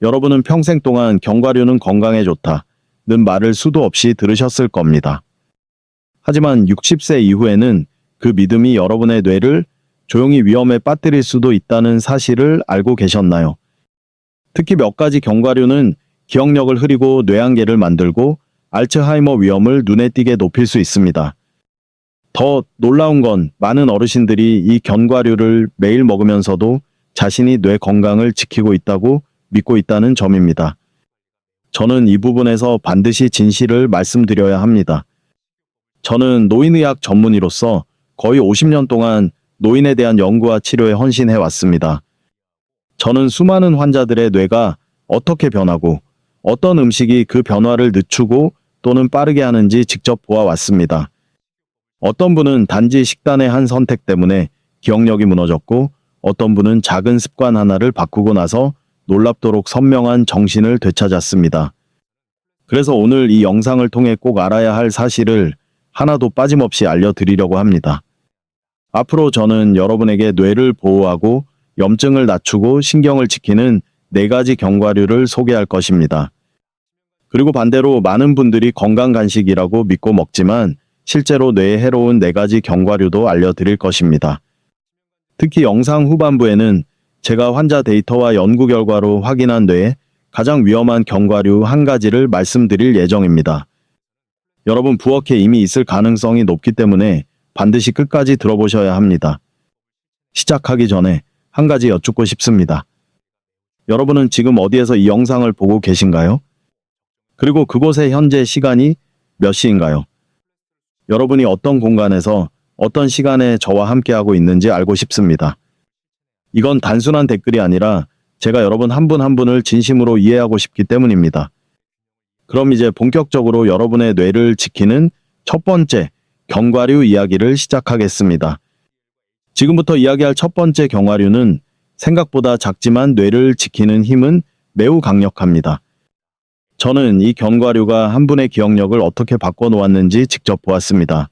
여러분은 평생 동안 견과류는 건강에 좋다는 말을 수도 없이 들으셨을 겁니다. 하지만 60세 이후에는 그 믿음이 여러분의 뇌를 조용히 위험에 빠뜨릴 수도 있다는 사실을 알고 계셨나요? 특히 몇 가지 견과류는 기억력을 흐리고 뇌한계를 만들고 알츠하이머 위험을 눈에 띄게 높일 수 있습니다. 더 놀라운 건 많은 어르신들이 이 견과류를 매일 먹으면서도 자신이 뇌 건강을 지키고 있다고 믿고 있다는 점입니다. 저는 이 부분에서 반드시 진실을 말씀드려야 합니다. 저는 노인의학 전문의로서 거의 50년 동안 노인에 대한 연구와 치료에 헌신해 왔습니다. 저는 수많은 환자들의 뇌가 어떻게 변하고 어떤 음식이 그 변화를 늦추고 또는 빠르게 하는지 직접 보아왔습니다. 어떤 분은 단지 식단의 한 선택 때문에 기억력이 무너졌고 어떤 분은 작은 습관 하나를 바꾸고 나서 놀랍도록 선명한 정신을 되찾았습니다. 그래서 오늘 이 영상을 통해 꼭 알아야 할 사실을 하나도 빠짐없이 알려드리려고 합니다. 앞으로 저는 여러분에게 뇌를 보호하고 염증을 낮추고 신경을 지키는 4가지 견과류를 소개할 것입니다. 그리고 반대로 많은 분들이 건강 간식이라고 믿고 먹지만 실제로 뇌에 해로운 4가지 견과류도 알려드릴 것입니다. 특히 영상 후반부에는 제가 환자 데이터와 연구 결과로 확인한 뇌에 가장 위험한 견과류 1가지를 말씀드릴 예정입니다. 여러분 부엌에 이미 있을 가능성이 높기 때문에 반드시 끝까지 들어보셔야 합니다. 시작하기 전에 한 가지 여쭙고 싶습니다. 여러분은 지금 어디에서 이 영상을 보고 계신가요? 그리고 그곳의 현재 시간이 몇 시인가요? 여러분이 어떤 공간에서 어떤 시간에 저와 함께하고 있는지 알고 싶습니다. 이건 단순한 댓글이 아니라 제가 여러분 한 분 한 분을 진심으로 이해하고 싶기 때문입니다. 그럼 이제 본격적으로 여러분의 뇌를 지키는 첫 번째 견과류 이야기를 시작하겠습니다. 지금부터 이야기할 첫 번째 견과류는 생각보다 작지만 뇌를 지키는 힘은 매우 강력합니다. 저는 이 견과류가 한 분의 기억력을 어떻게 바꿔놓았는지 직접 보았습니다.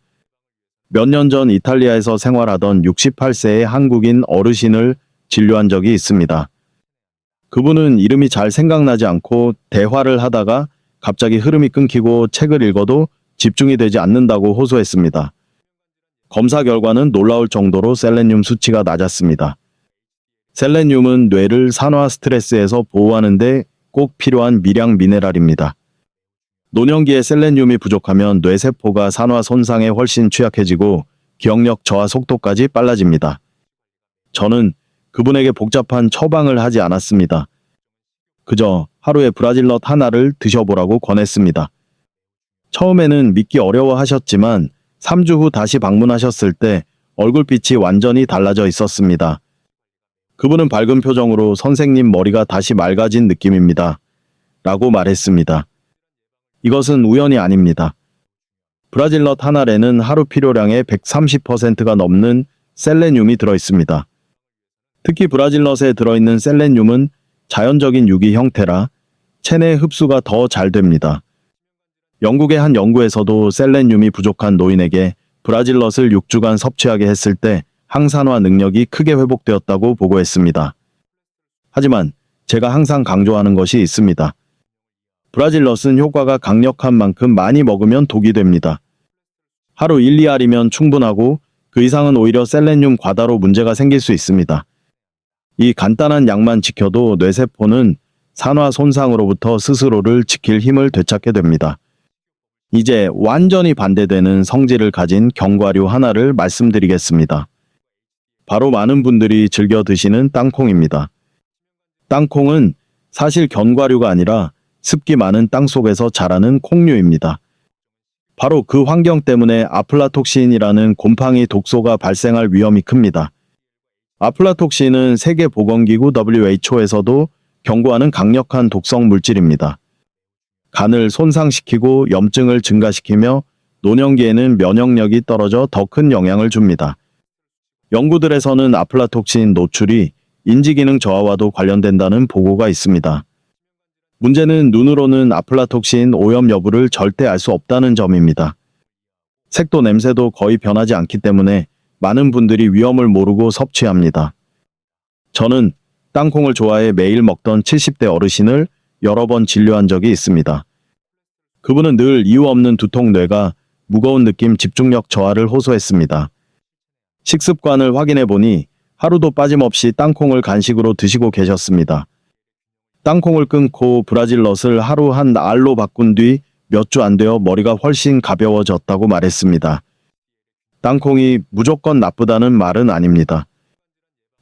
몇 년 전 이탈리아에서 생활하던 68세의 한국인 어르신을 진료한 적이 있습니다. 그분은 이름이 잘 생각나지 않고 대화를 하다가 갑자기 흐름이 끊기고 책을 읽어도 집중이 되지 않는다고 호소했습니다. 검사 결과는 놀라울 정도로 셀레늄 수치가 낮았습니다. 셀레늄은 뇌를 산화 스트레스에서 보호하는 데 꼭 필요한 미량 미네랄입니다. 노년기에 셀레늄이 부족하면 뇌세포가 산화 손상에 훨씬 취약해지고 기억력 저하 속도까지 빨라집니다. 저는 그분에게 복잡한 처방을 하지 않았습니다. 그저 하루에 브라질넛 하나를 드셔보라고 권했습니다. 처음에는 믿기 어려워하셨지만 3주 후 다시 방문하셨을 때 얼굴빛이 완전히 달라져 있었습니다. 그분은 밝은 표정으로 선생님 머리가 다시 맑아진 느낌입니다. 라고 말했습니다. 이것은 우연이 아닙니다. 브라질넛 한 알에는 하루 필요량의 130%가 넘는 셀레늄이 들어있습니다. 특히 브라질넛에 들어있는 셀레늄은 자연적인 유기 형태라 체내 흡수가 더 잘 됩니다. 영국의 한 연구에서도 셀레늄이 부족한 노인에게 브라질넛을 6주간 섭취하게 했을 때 항산화 능력이 크게 회복되었다고 보고했습니다. 하지만 제가 항상 강조하는 것이 있습니다. 브라질넛은 효과가 강력한 만큼 많이 먹으면 독이 됩니다. 하루 1, 2알이면 충분하고 그 이상은 오히려 셀레늄 과다로 문제가 생길 수 있습니다. 이 간단한 양만 지켜도 뇌세포는 산화 손상으로부터 스스로를 지킬 힘을 되찾게 됩니다. 이제 완전히 반대되는 성질을 가진 견과류 하나를 말씀드리겠습니다. 바로 많은 분들이 즐겨 드시는 땅콩입니다. 땅콩은 사실 견과류가 아니라 습기 많은 땅 속에서 자라는 콩류입니다. 바로 그 환경 때문에 아플라톡신이라는 곰팡이 독소가 발생할 위험이 큽니다. 아플라톡신은 세계보건기구 WHO에서도 경고하는 강력한 독성 물질입니다. 간을 손상시키고 염증을 증가시키며 노년기에는 면역력이 떨어져 더 큰 영향을 줍니다. 연구들에서는 아플라톡신 노출이 인지기능 저하와도 관련된다는 보고가 있습니다. 문제는 눈으로는 아플라톡신 오염 여부를 절대 알 수 없다는 점입니다. 색도 냄새도 거의 변하지 않기 때문에 많은 분들이 위험을 모르고 섭취합니다. 저는 땅콩을 좋아해 매일 먹던 70대 어르신을 여러 번 진료한 적이 있습니다. 그분은 늘 이유 없는 두통, 뇌가 무거운 느낌, 집중력 저하를 호소했습니다. 식습관을 확인해 보니 하루도 빠짐없이 땅콩을 간식으로 드시고 계셨습니다. 땅콩을 끊고 브라질넛을 하루 한 알로 바꾼 뒤 몇 주 안 되어 머리가 훨씬 가벼워졌다고 말했습니다. 땅콩이 무조건 나쁘다는 말은 아닙니다.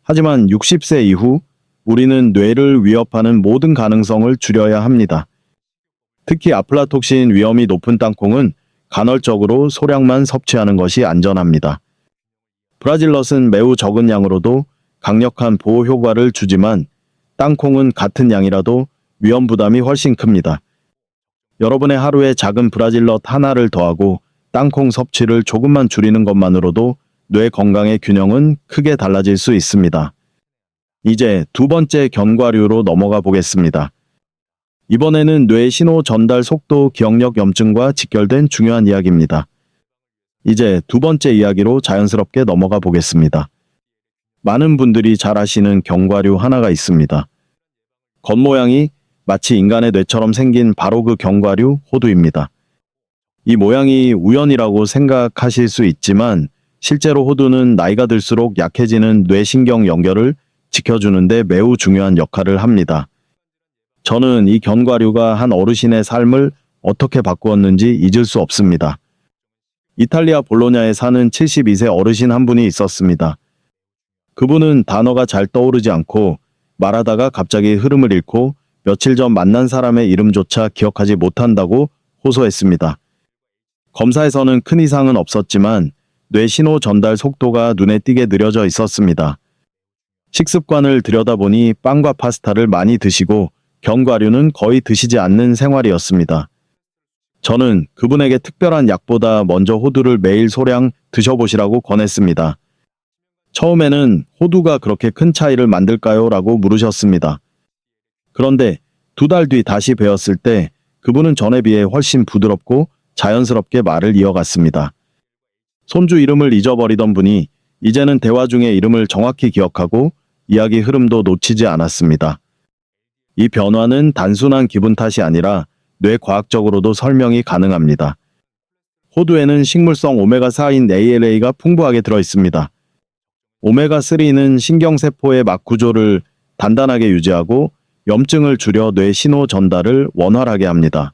하지만 60세 이후 우리는 뇌를 위협하는 모든 가능성을 줄여야 합니다. 특히 아플라톡신 위험이 높은 땅콩은 간헐적으로 소량만 섭취하는 것이 안전합니다. 브라질넛은 매우 적은 양으로도 강력한 보호 효과를 주지만 땅콩은 같은 양이라도 위험 부담이 훨씬 큽니다. 여러분의 하루에 작은 브라질넛 하나를 더하고 땅콩 섭취를 조금만 줄이는 것만으로도 뇌 건강의 균형은 크게 달라질 수 있습니다. 이제 두 번째 견과류로 넘어가 보겠습니다. 이번에는 뇌 신호 전달 속도 기억력 염증과 직결된 중요한 이야기입니다. 이제 두 번째 이야기로 자연스럽게 넘어가 보겠습니다. 많은 분들이 잘 아시는 견과류 하나가 있습니다. 겉모양이 마치 인간의 뇌처럼 생긴 바로 그 견과류 호두입니다. 이 모양이 우연이라고 생각하실 수 있지만 실제로 호두는 나이가 들수록 약해지는 뇌신경 연결을 지켜주는데 매우 중요한 역할을 합니다. 저는 이 견과류가 한 어르신의 삶을 어떻게 바꾸었는지 잊을 수 없습니다. 이탈리아 볼로냐에 사는 72세 어르신 한 분이 있었습니다. 그분은 단어가 잘 떠오르지 않고 말하다가 갑자기 흐름을 잃고 며칠 전 만난 사람의 이름조차 기억하지 못한다고 호소했습니다. 검사에서는 큰 이상은 없었지만 뇌 신호 전달 속도가 눈에 띄게 느려져 있었습니다. 식습관을 들여다보니 빵과 파스타를 많이 드시고 견과류는 거의 드시지 않는 생활이었습니다. 저는 그분에게 특별한 약보다 먼저 호두를 매일 소량 드셔보시라고 권했습니다. 처음에는 호두가 그렇게 큰 차이를 만들까요? 라고 물으셨습니다. 그런데 2달 뒤 다시 뵈었을 때 그분은 전에 비해 훨씬 부드럽고 자연스럽게 말을 이어갔습니다. 손주 이름을 잊어버리던 분이 이제는 대화 중에 이름을 정확히 기억하고 이야기 흐름도 놓치지 않았습니다. 이 변화는 단순한 기분 탓이 아니라 뇌과학적으로도 설명이 가능합니다. 호두에는 식물성 오메가4인 ALA가 풍부하게 들어있습니다. 오메가3는 신경세포의 막 구조를 단단하게 유지하고 염증을 줄여 뇌 신호 전달을 원활하게 합니다.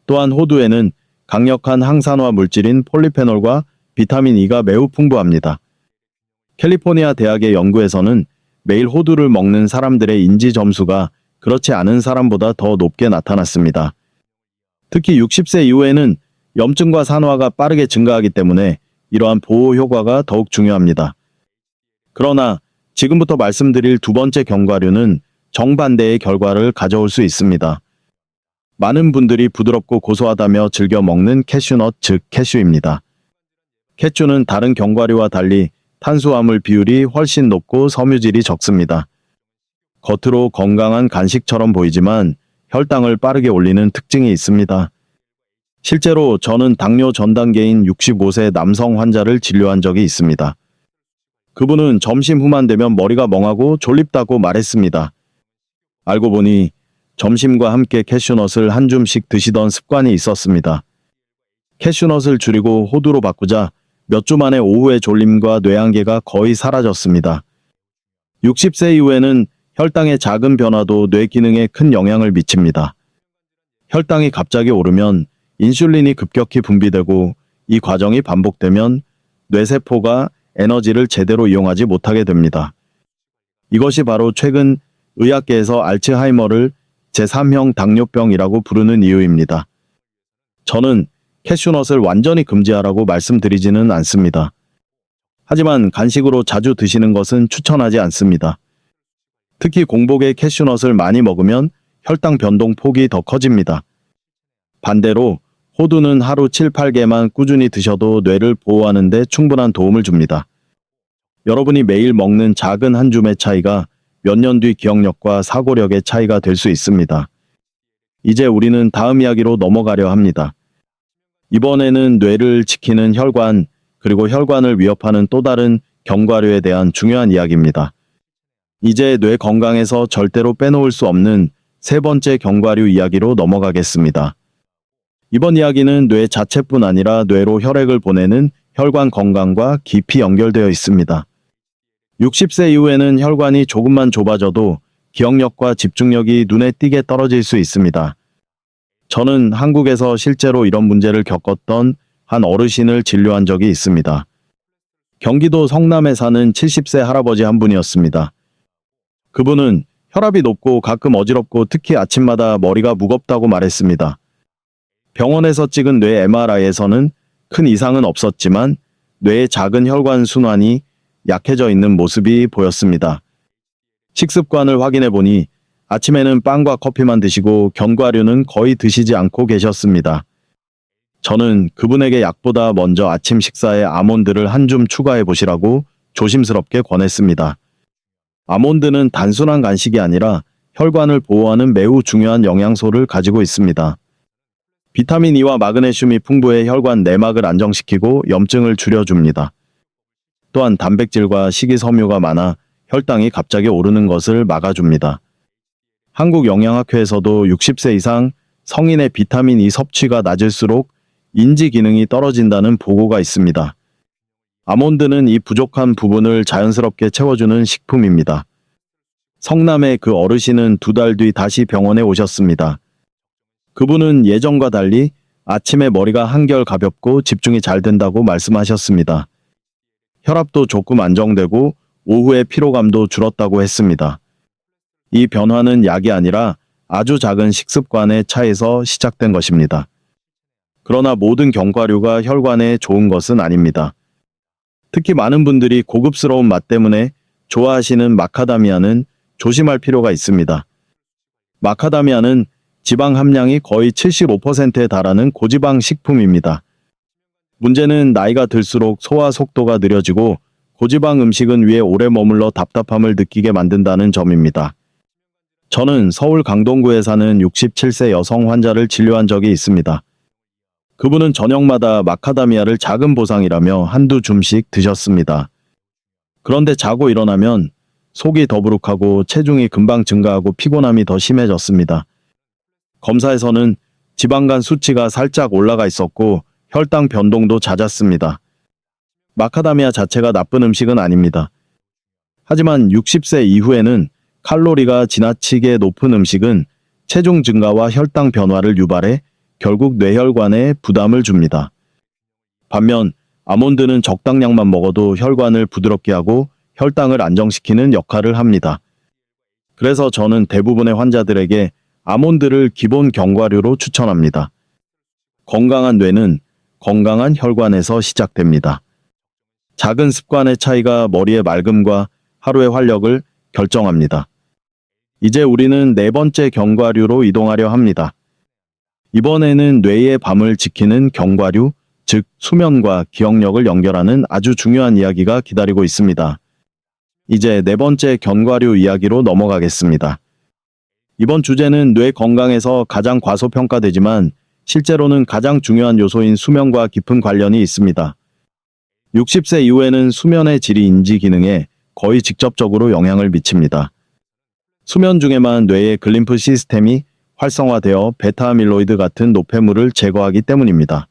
또한 호두에는 강력한 항산화 물질인 폴리페놀과 비타민 E가 매우 풍부합니다. 캘리포니아 대학의 연구에서는 매일 호두를 먹는 사람들의 인지 점수가 그렇지 않은 사람보다 더 높게 나타났습니다. 특히 60세 이후에는 염증과 산화가 빠르게 증가하기 때문에 이러한 보호 효과가 더욱 중요합니다. 그러나 지금부터 말씀드릴 두 번째 견과류는 정반대의 결과를 가져올 수 있습니다. 많은 분들이 부드럽고 고소하다며 즐겨 먹는 캐슈넛, 즉 캐슈입니다. 캐슈는 다른 견과류와 달리 탄수화물 비율이 훨씬 높고 섬유질이 적습니다. 겉으로 건강한 간식처럼 보이지만 혈당을 빠르게 올리는 특징이 있습니다. 실제로 저는 당뇨 전 단계인 65세 남성 환자를 진료한 적이 있습니다. 그분은 점심 후만 되면 머리가 멍하고 졸립다고 말했습니다. 알고 보니 점심과 함께 캐슈넛을 한 줌씩 드시던 습관이 있었습니다. 캐슈넛을 줄이고 호두로 바꾸자 몇 주 만에 오후의 졸림과 뇌한계가 거의 사라졌습니다. 60세 이후에는 혈당의 작은 변화도 뇌 기능에 큰 영향을 미칩니다. 혈당이 갑자기 오르면 인슐린이 급격히 분비되고 이 과정이 반복되면 뇌세포가 에너지를 제대로 이용하지 못하게 됩니다. 이것이 바로 최근 의학계에서 알츠하이머를 제3형 당뇨병이라고 부르는 이유입니다. 저는 캐슈넛을 완전히 금지하라고 말씀드리지는 않습니다. 하지만 간식으로 자주 드시는 것은 추천하지 않습니다. 특히 공복에 캐슈넛을 많이 먹으면 혈당 변동 폭이 더 커집니다. 반대로 호두는 하루 7, 8개만 꾸준히 드셔도 뇌를 보호하는 데 충분한 도움을 줍니다. 여러분이 매일 먹는 작은 한 줌의 차이가 몇 년 뒤 기억력과 사고력의 차이가 될 수 있습니다. 이제 우리는 다음 이야기로 넘어가려 합니다. 이번에는 뇌를 지키는 혈관, 그리고 혈관을 위협하는 또 다른 견과류에 대한 중요한 이야기입니다. 이제 뇌 건강에서 절대로 빼놓을 수 없는 세 번째 견과류 이야기로 넘어가겠습니다. 이번 이야기는 뇌 자체뿐 아니라 뇌로 혈액을 보내는 혈관 건강과 깊이 연결되어 있습니다. 60세 이후에는 혈관이 조금만 좁아져도 기억력과 집중력이 눈에 띄게 떨어질 수 있습니다. 저는 한국에서 실제로 이런 문제를 겪었던 한 어르신을 진료한 적이 있습니다. 경기도 성남에 사는 70세 할아버지 한 분이었습니다. 그분은 혈압이 높고 가끔 어지럽고 특히 아침마다 머리가 무겁다고 말했습니다. 병원에서 찍은 뇌 MRI에서는 큰 이상은 없었지만 뇌의 작은 혈관 순환이 약해져 있는 모습이 보였습니다. 식습관을 확인해 보니 아침에는 빵과 커피만 드시고 견과류는 거의 드시지 않고 계셨습니다. 저는 그분에게 약보다 먼저 아침 식사에 아몬드를 한 줌 추가해 보시라고 조심스럽게 권했습니다. 아몬드는 단순한 간식이 아니라 혈관을 보호하는 매우 중요한 영양소를 가지고 있습니다. 비타민 E와 마그네슘이 풍부해 혈관 내막을 안정시키고 염증을 줄여줍니다. 또한 단백질과 식이섬유가 많아 혈당이 갑자기 오르는 것을 막아줍니다. 한국영양학회에서도 60세 이상 성인의 비타민 E 섭취가 낮을수록 인지 기능이 떨어진다는 보고가 있습니다. 아몬드는 이 부족한 부분을 자연스럽게 채워주는 식품입니다. 성남의 그 어르신은 2달 뒤 다시 병원에 오셨습니다. 그분은 예전과 달리 아침에 머리가 한결 가볍고 집중이 잘 된다고 말씀하셨습니다. 혈압도 조금 안정되고 오후에 피로감도 줄었다고 했습니다. 이 변화는 약이 아니라 아주 작은 식습관의 차에서 시작된 것입니다. 그러나 모든 견과류가 혈관에 좋은 것은 아닙니다. 특히 많은 분들이 고급스러운 맛 때문에 좋아하시는 마카다미아는 조심할 필요가 있습니다. 마카다미아는 지방 함량이 거의 75%에 달하는 고지방 식품입니다. 문제는 나이가 들수록 소화 속도가 느려지고 고지방 음식은 위에 오래 머물러 답답함을 느끼게 만든다는 점입니다. 저는 서울 강동구에 사는 67세 여성 환자를 진료한 적이 있습니다. 그분은 저녁마다 마카다미아를 작은 보상이라며 한두 줌씩 드셨습니다. 그런데 자고 일어나면 속이 더부룩하고 체중이 금방 증가하고 피곤함이 더 심해졌습니다. 검사에서는 지방간 수치가 살짝 올라가 있었고 혈당 변동도 잦았습니다. 마카다미아 자체가 나쁜 음식은 아닙니다. 하지만 60세 이후에는 칼로리가 지나치게 높은 음식은 체중 증가와 혈당 변화를 유발해 결국 뇌혈관에 부담을 줍니다. 반면 아몬드는 적당량만 먹어도 혈관을 부드럽게 하고 혈당을 안정시키는 역할을 합니다. 그래서 저는 대부분의 환자들에게 아몬드를 기본 견과류로 추천합니다. 건강한 뇌는 건강한 혈관에서 시작됩니다. 작은 습관의 차이가 머리의 맑음과 하루의 활력을 결정합니다. 이제 우리는 네 번째 견과류로 이동하려 합니다. 이번에는 뇌의 밤을 지키는 견과류, 즉 수면과 기억력을 연결하는 아주 중요한 이야기가 기다리고 있습니다. 이제 네 번째 견과류 이야기로 넘어가겠습니다. 이번 주제는 뇌 건강에서 가장 과소평가되지만 실제로는 가장 중요한 요소인 수면과 깊은 관련이 있습니다. 60세 이후에는 수면의 질이 인지 기능에 거의 직접적으로 영향을 미칩니다. 수면 중에만 뇌의 글림프 시스템이 활성화되어 베타아밀로이드 같은 노폐물을 제거하기 때문입니다.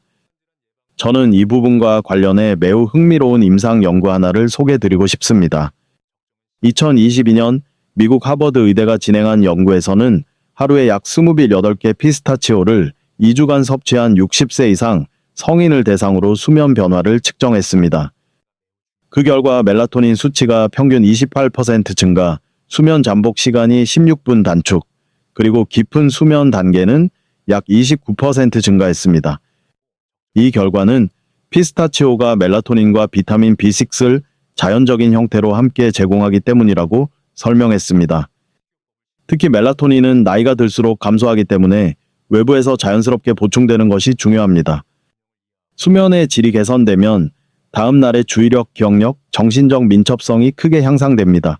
저는 이 부분과 관련해 매우 흥미로운 임상 연구 하나를 소개드리고 싶습니다. 2022년 미국 하버드 의대가 진행한 연구에서는 하루에 약 20빌 8개 피스타치오를 2주간 섭취한 60세 이상 성인을 대상으로 수면 변화를 측정했습니다. 그 결과 멜라토닌 수치가 평균 28% 증가, 수면 잠복 시간이 16분 단축, 그리고 깊은 수면 단계는 약 29% 증가했습니다. 이 결과는 피스타치오가 멜라토닌과 비타민 B6를 자연적인 형태로 함께 제공하기 때문이라고 설명했습니다. 특히 멜라토닌은 나이가 들수록 감소하기 때문에 외부에서 자연스럽게 보충되는 것이 중요합니다. 수면의 질이 개선되면 다음 날의 주의력, 기억력, 정신적 민첩성이 크게 향상됩니다.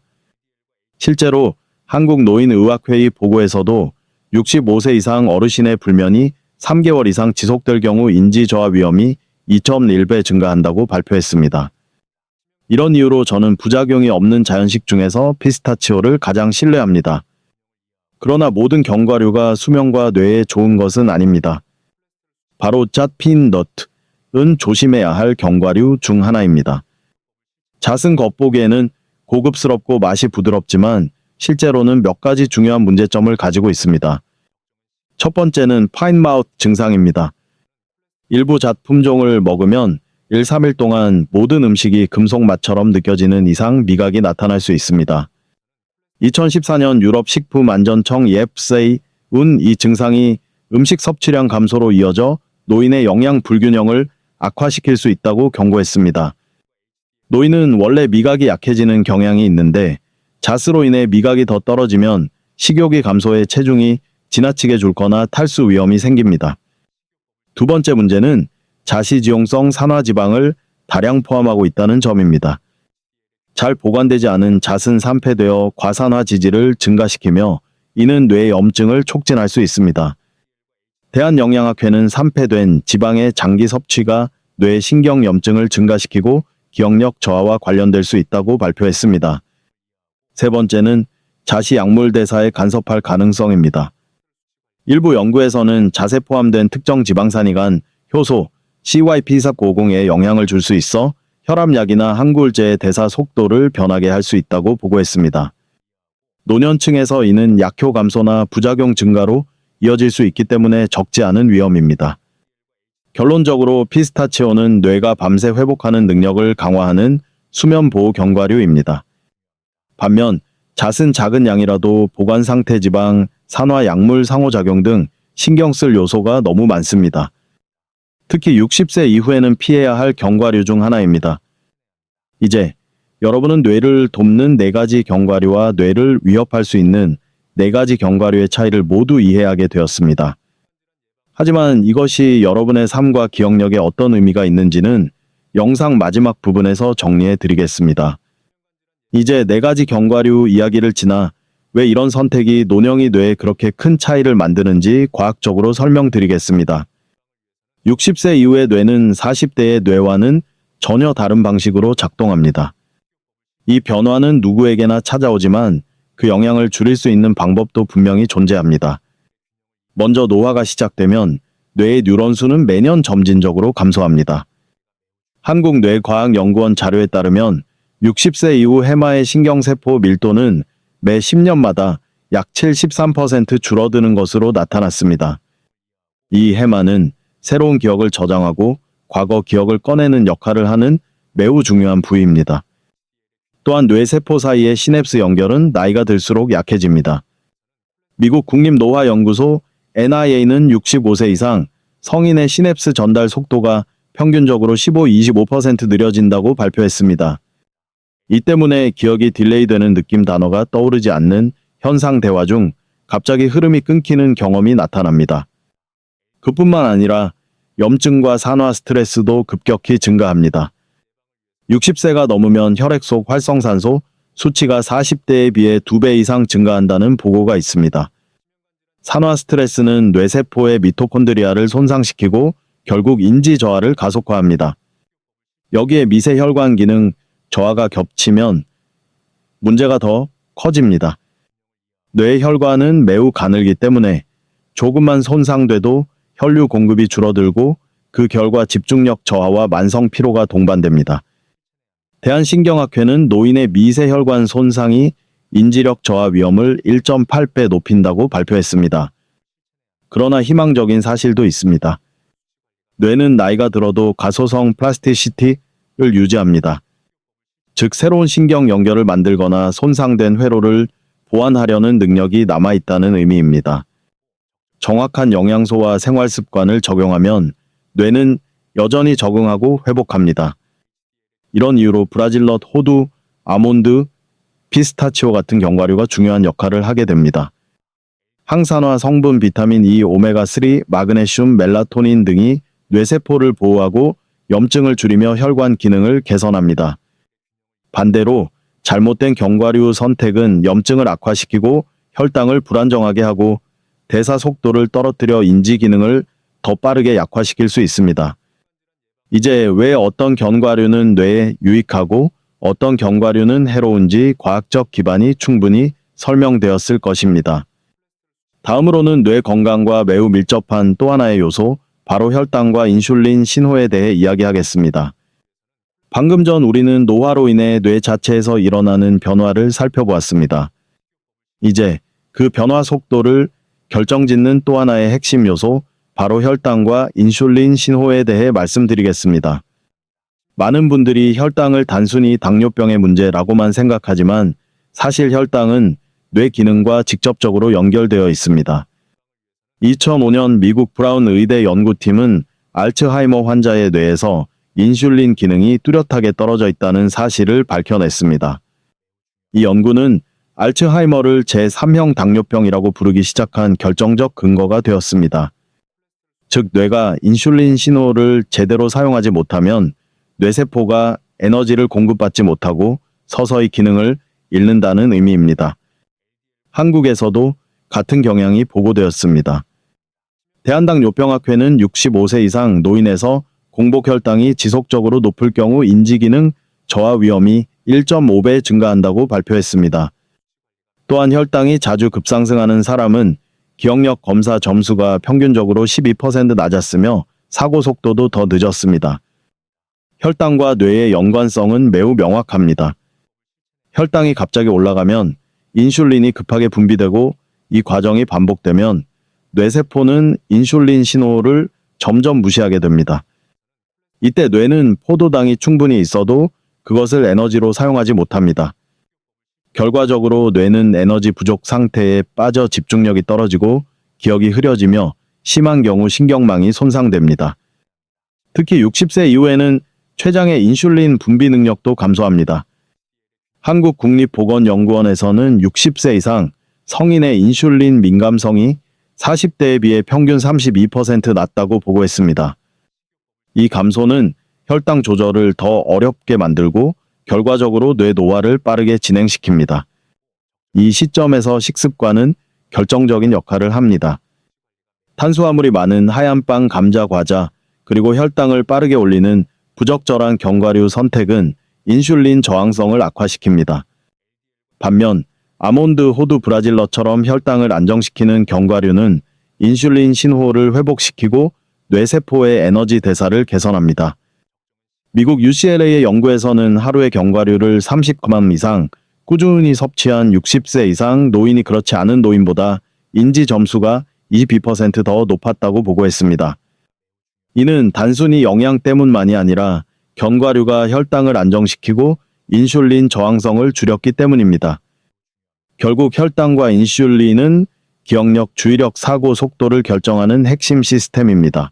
실제로 한국노인의학회의 보고에서도 65세 이상 어르신의 불면이 3개월 이상 지속될 경우 인지 저하 위험이 2.1배 증가한다고 발표했습니다. 이런 이유로 저는 부작용이 없는 자연식 중에서 피스타치오를 가장 신뢰합니다. 그러나 모든 견과류가 수명과 뇌에 좋은 것은 아닙니다. 바로 잣피넛은 조심해야 할 견과류 중 하나입니다. 잣은 겉보기에는 고급스럽고 맛이 부드럽지만 실제로는 몇 가지 중요한 문제점을 가지고 있습니다. 첫 번째는 파인마우스 증상입니다. 일부 잣 품종을 먹으면 1, 3일 동안 모든 음식이 금속 맛처럼 느껴지는 이상 미각이 나타날 수 있습니다. 2014년 유럽 식품안전청 EFSA는 이 증상이 음식 섭취량 감소로 이어져 노인의 영양 불균형을 악화시킬 수 있다고 경고했습니다. 노인은 원래 미각이 약해지는 경향이 있는데 잣으로 인해 미각이 더 떨어지면 식욕이 감소해 체중이 지나치게 줄거나 탈수 위험이 생깁니다. 두 번째 문제는 자시지용성 산화지방을 다량 포함하고 있다는 점입니다. 잘 보관되지 않은 잣은 산패되어 과산화 지질을 증가시키며 이는 뇌 염증을 촉진할 수 있습니다. 대한영양학회는 산패된 지방의 장기 섭취가 뇌 신경 염증을 증가시키고 기억력 저하와 관련될 수 있다고 발표했습니다. 세 번째는 잣이 약물 대사에 간섭할 가능성입니다. 일부 연구에서는 잣에 포함된 특정 지방산이 효소 CYP2490에 영향을 줄 수 있어 혈압약이나 항구울제의 대사 속도를 변하게 할 수 있다고 보고했습니다. 노년층에서 이는 약효 감소나 부작용 증가로 이어질 수 있기 때문에 적지 않은 위험입니다. 결론적으로 피스타치오는 뇌가 밤새 회복하는 능력을 강화하는 수면 보호 견과류입니다. 반면 잣은 작은 양이라도 보관 상태 지방, 산화 약물 상호작용 등 신경 쓸 요소가 너무 많습니다. 특히 60세 이후에는 피해야 할 견과류 중 하나입니다. 이제 여러분은 뇌를 돕는 4가지 견과류와 뇌를 위협할 수 있는 4가지 견과류의 차이를 모두 이해하게 되었습니다. 하지만 이것이 여러분의 삶과 기억력에 어떤 의미가 있는지는 영상 마지막 부분에서 정리해 드리겠습니다. 이제 4가지 견과류 이야기를 지나 왜 이런 선택이 노령이 뇌에 그렇게 큰 차이를 만드는지 과학적으로 설명드리겠습니다. 60세 이후의 뇌는 40대의 뇌와는 전혀 다른 방식으로 작동합니다. 이 변화는 누구에게나 찾아오지만 그 영향을 줄일 수 있는 방법도 분명히 존재합니다. 먼저 노화가 시작되면 뇌의 뉴런 수는 매년 점진적으로 감소합니다. 한국뇌과학연구원 자료에 따르면 60세 이후 해마의 신경세포 밀도는 매 10년마다 약 73% 줄어드는 것으로 나타났습니다. 이 해마는 새로운 기억을 저장하고 과거 기억을 꺼내는 역할을 하는 매우 중요한 부위입니다. 또한 뇌세포 사이의 시냅스 연결은 나이가 들수록 약해집니다. 미국 국립노화연구소 NIA는 65세 이상 성인의 시냅스 전달 속도가 평균적으로 15-25% 느려진다고 발표했습니다. 이 때문에 기억이 딜레이되는 느낌 단어가 떠오르지 않는 현상 대화 중 갑자기 흐름이 끊기는 경험이 나타납니다. 그뿐만 아니라 염증과 산화 스트레스도 급격히 증가합니다. 60세가 넘으면 혈액 속 활성산소 수치가 40대에 비해 2배 이상 증가한다는 보고가 있습니다. 산화 스트레스는 뇌세포의 미토콘드리아를 손상시키고 결국 인지 저하를 가속화합니다. 여기에 미세혈관 기능 저하가 겹치면 문제가 더 커집니다. 뇌 혈관은 매우 가늘기 때문에 조금만 손상돼도 혈류 공급이 줄어들고 그 결과 집중력 저하와 만성 피로가 동반됩니다. 대한신경학회는 노인의 미세혈관 손상이 인지력 저하 위험을 1.8배 높인다고 발표했습니다. 그러나 희망적인 사실도 있습니다. 뇌는 나이가 들어도 가소성 플라스티시티를 유지합니다. 즉 새로운 신경 연결을 만들거나 손상된 회로를 보완하려는 능력이 남아있다는 의미입니다. 정확한 영양소와 생활 습관을 적용하면 뇌는 여전히 적응하고 회복합니다. 이런 이유로 브라질넛, 호두, 아몬드, 피스타치오 같은 견과류가 중요한 역할을 하게 됩니다. 항산화 성분 비타민 E, 오메가3, 마그네슘, 멜라토닌 등이 뇌세포를 보호하고 염증을 줄이며 혈관 기능을 개선합니다. 반대로 잘못된 견과류 선택은 염증을 악화시키고 혈당을 불안정하게 하고 대사 속도를 떨어뜨려 인지 기능을 더 빠르게 약화시킬 수 있습니다. 이제 왜 어떤 견과류는 뇌에 유익하고 어떤 견과류는 해로운지 과학적 기반이 충분히 설명되었을 것입니다. 다음으로는 뇌 건강과 매우 밀접한 또 하나의 요소, 바로 혈당과 인슐린 신호에 대해 이야기하겠습니다. 방금 전 우리는 노화로 인해 뇌 자체에서 일어나는 변화를 살펴보았습니다. 이제 그 변화 속도를 결정짓는 또 하나의 핵심 요소, 바로 혈당과 인슐린 신호에 대해 말씀드리겠습니다. 많은 분들이 혈당을 단순히 당뇨병의 문제라고만 생각하지만 사실 혈당은 뇌 기능과 직접적으로 연결되어 있습니다. 2005년 미국 브라운 의대 연구팀은 알츠하이머 환자의 뇌에서 인슐린 기능이 뚜렷하게 떨어져 있다는 사실을 밝혀냈습니다. 이 연구는 알츠하이머를 제3형 당뇨병이라고 부르기 시작한 결정적 근거가 되었습니다. 즉, 뇌가 인슐린 신호를 제대로 사용하지 못하면 뇌세포가 에너지를 공급받지 못하고 서서히 기능을 잃는다는 의미입니다. 한국에서도 같은 경향이 보고되었습니다. 대한당뇨병학회는 65세 이상 노인에서 공복혈당이 지속적으로 높을 경우 인지기능 저하 위험이 1.5배 증가한다고 발표했습니다. 또한 혈당이 자주 급상승하는 사람은 기억력 검사 점수가 평균적으로 12% 낮았으며 사고 속도도 더 늦었습니다. 혈당과 뇌의 연관성은 매우 명확합니다. 혈당이 갑자기 올라가면 인슐린이 급하게 분비되고 이 과정이 반복되면 뇌세포는 인슐린 신호를 점점 무시하게 됩니다. 이때 뇌는 포도당이 충분히 있어도 그것을 에너지로 사용하지 못합니다. 결과적으로 뇌는 에너지 부족 상태에 빠져 집중력이 떨어지고 기억이 흐려지며 심한 경우 신경망이 손상됩니다. 특히 60세 이후에는 췌장의 인슐린 분비 능력도 감소합니다. 한국국립보건연구원에서는 60세 이상 성인의 인슐린 민감성이 40대에 비해 평균 32% 낮다고 보고했습니다. 이 감소는 혈당 조절을 더 어렵게 만들고 결과적으로 뇌 노화를 빠르게 진행시킵니다. 이 시점에서 식습관은 결정적인 역할을 합니다. 탄수화물이 많은 하얀 빵, 감자, 과자, 그리고 혈당을 빠르게 올리는 부적절한 견과류 선택은 인슐린 저항성을 악화시킵니다. 반면 아몬드, 호두, 브라질넛처럼 혈당을 안정시키는 견과류는 인슐린 신호를 회복시키고 뇌세포의 에너지 대사를 개선합니다. 미국 UCLA의 연구에서는 하루에 견과류를 30g 이상 꾸준히 섭취한 60세 이상 노인이 그렇지 않은 노인보다 인지 점수가 22% 더 높았다고 보고했습니다. 이는 단순히 영양 때문만이 아니라 견과류가 혈당을 안정시키고 인슐린 저항성을 줄였기 때문입니다. 결국 혈당과 인슐린은 기억력, 주의력, 사고 속도를 결정하는 핵심 시스템입니다.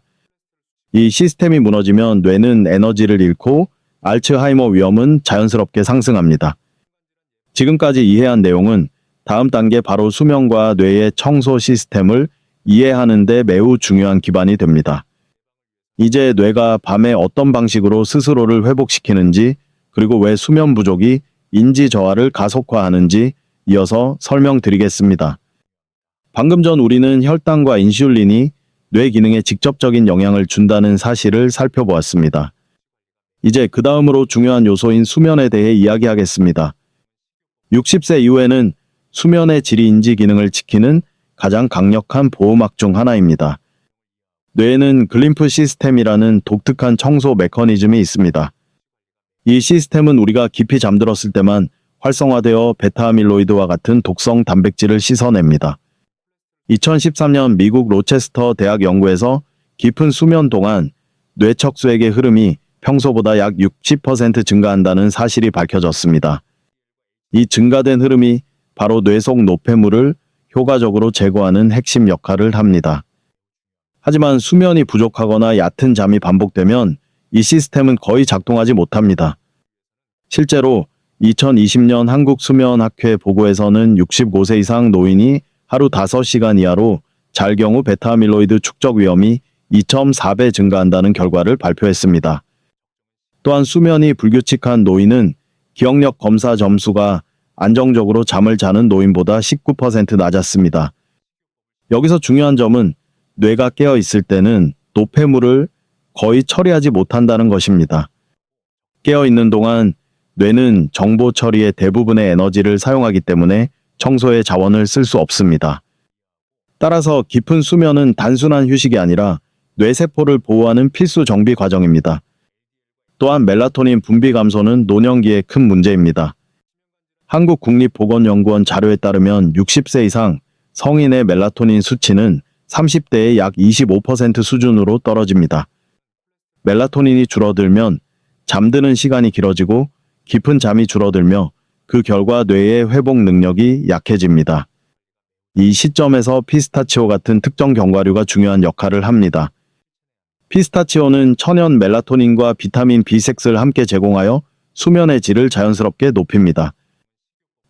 이 시스템이 무너지면 뇌는 에너지를 잃고 알츠하이머 위험은 자연스럽게 상승합니다. 지금까지 이해한 내용은 다음 단계 바로 수면과 뇌의 청소 시스템을 이해하는 데 매우 중요한 기반이 됩니다. 이제 뇌가 밤에 어떤 방식으로 스스로를 회복시키는지, 그리고 왜 수면 부족이 인지 저하를 가속화하는지 이어서 설명드리겠습니다. 방금 전 우리는 혈당과 인슐린이 뇌 기능에 직접적인 영향을 준다는 사실을 살펴보았습니다. 이제 그 다음으로 중요한 요소인 수면에 대해 이야기하겠습니다. 60세 이후에는 수면의 질이 인지 기능을 지키는 가장 강력한 보호막 중 하나입니다. 뇌에는 글림프 시스템이라는 독특한 청소 메커니즘이 있습니다. 이 시스템은 우리가 깊이 잠들었을 때만 활성화되어 베타아밀로이드와 같은 독성 단백질을 씻어냅니다. 2013년 미국 로체스터 대학 연구에서 깊은 수면 동안 뇌척수액의 흐름이 평소보다 약 60% 증가한다는 사실이 밝혀졌습니다. 이 증가된 흐름이 바로 뇌 속 노폐물을 효과적으로 제거하는 핵심 역할을 합니다. 하지만 수면이 부족하거나 얕은 잠이 반복되면 이 시스템은 거의 작동하지 못합니다. 실제로 2020년 한국수면학회 보고에서는 65세 이상 노인이 하루 5시간 이하로 잘 경우 베타아밀로이드 축적 위험이 2.4배 증가한다는 결과를 발표했습니다. 또한 수면이 불규칙한 노인은 기억력 검사 점수가 안정적으로 잠을 자는 노인보다 19% 낮았습니다. 여기서 중요한 점은 뇌가 깨어 있을 때는 노폐물을 거의 처리하지 못한다는 것입니다. 깨어 있는 동안 뇌는 정보 처리의 대부분의 에너지를 사용하기 때문에 청소에 자원을 쓸 수 없습니다. 따라서 깊은 수면은 단순한 휴식이 아니라 뇌세포를 보호하는 필수 정비 과정입니다. 또한 멜라토닌 분비 감소는 노년기에 큰 문제입니다. 한국국립보건연구원 자료에 따르면 60세 이상 성인의 멜라토닌 수치는 30대의 약 25% 수준으로 떨어집니다. 멜라토닌이 줄어들면 잠드는 시간이 길어지고 깊은 잠이 줄어들며 그 결과 뇌의 회복 능력이 약해집니다. 이 시점에서 피스타치오 같은 특정 견과류가 중요한 역할을 합니다. 피스타치오는 천연 멜라토닌과 비타민 B6를 함께 제공하여 수면의 질을 자연스럽게 높입니다.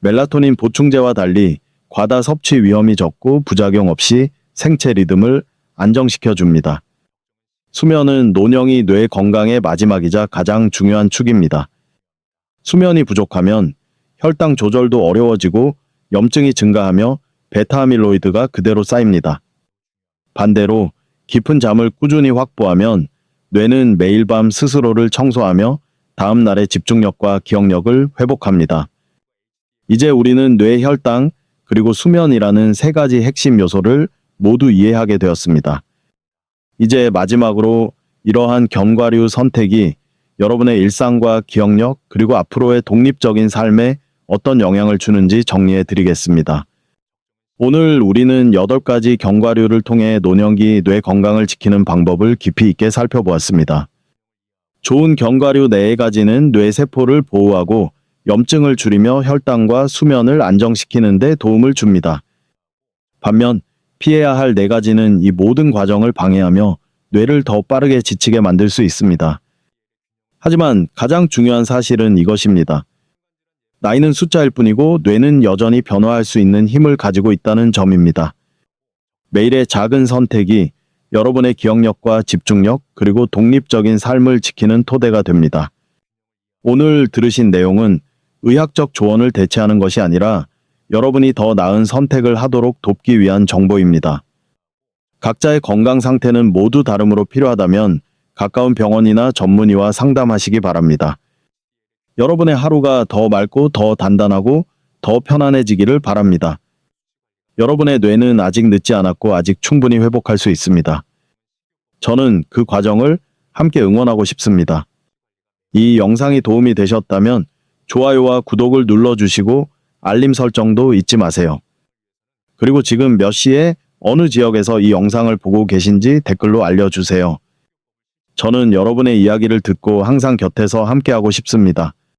멜라토닌 보충제와 달리 과다 섭취 위험이 적고 부작용 없이 생체 리듬을 안정시켜 줍니다. 수면은 노년이 뇌 건강의 마지막이자 가장 중요한 축입니다. 수면이 부족하면 혈당 조절도 어려워지고 염증이 증가하며 베타아밀로이드가 그대로 쌓입니다. 반대로 깊은 잠을 꾸준히 확보하면 뇌는 매일 밤 스스로를 청소하며 다음 날의 집중력과 기억력을 회복합니다. 이제 우리는 뇌 혈당 그리고 수면이라는 세 가지 핵심 요소를 모두 이해하게 되었습니다. 이제 마지막으로 이러한 견과류 선택이 여러분의 일상과 기억력 그리고 앞으로의 독립적인 삶에 어떤 영향을 주는지 정리해 드리겠습니다. 오늘 우리는 8가지 견과류를 통해 노년기 뇌 건강을 지키는 방법을 깊이 있게 살펴보았습니다. 좋은 견과류 4가지는 뇌 세포를 보호하고 염증을 줄이며 혈당과 수면을 안정시키는 데 도움을 줍니다. 반면 피해야 할 4가지는 이 모든 과정을 방해하며 뇌를 더 빠르게 지치게 만들 수 있습니다. 하지만 가장 중요한 사실은 이것입니다. 나이는 숫자일 뿐이고 뇌는 여전히 변화할 수 있는 힘을 가지고 있다는 점입니다. 매일의 작은 선택이 여러분의 기억력과 집중력 그리고 독립적인 삶을 지키는 토대가 됩니다. 오늘 들으신 내용은 의학적 조언을 대체하는 것이 아니라 여러분이 더 나은 선택을 하도록 돕기 위한 정보입니다. 각자의 건강 상태는 모두 다름으로 필요하다면 가까운 병원이나 전문의와 상담하시기 바랍니다. 여러분의 하루가 더 맑고 더 단단하고 더 편안해지기를 바랍니다. 여러분의 뇌는 아직 늦지 않았고 아직 충분히 회복할 수 있습니다. 저는 그 과정을 함께 응원하고 싶습니다. 이 영상이 도움이 되셨다면 좋아요와 구독을 눌러주시고 알림 설정도 잊지 마세요. 그리고 지금 몇 시에 어느 지역에서 이 영상을 보고 계신지 댓글로 알려주세요. 저는 여러분의 이야기를 듣고 항상 곁에서 함께하고 싶습니다.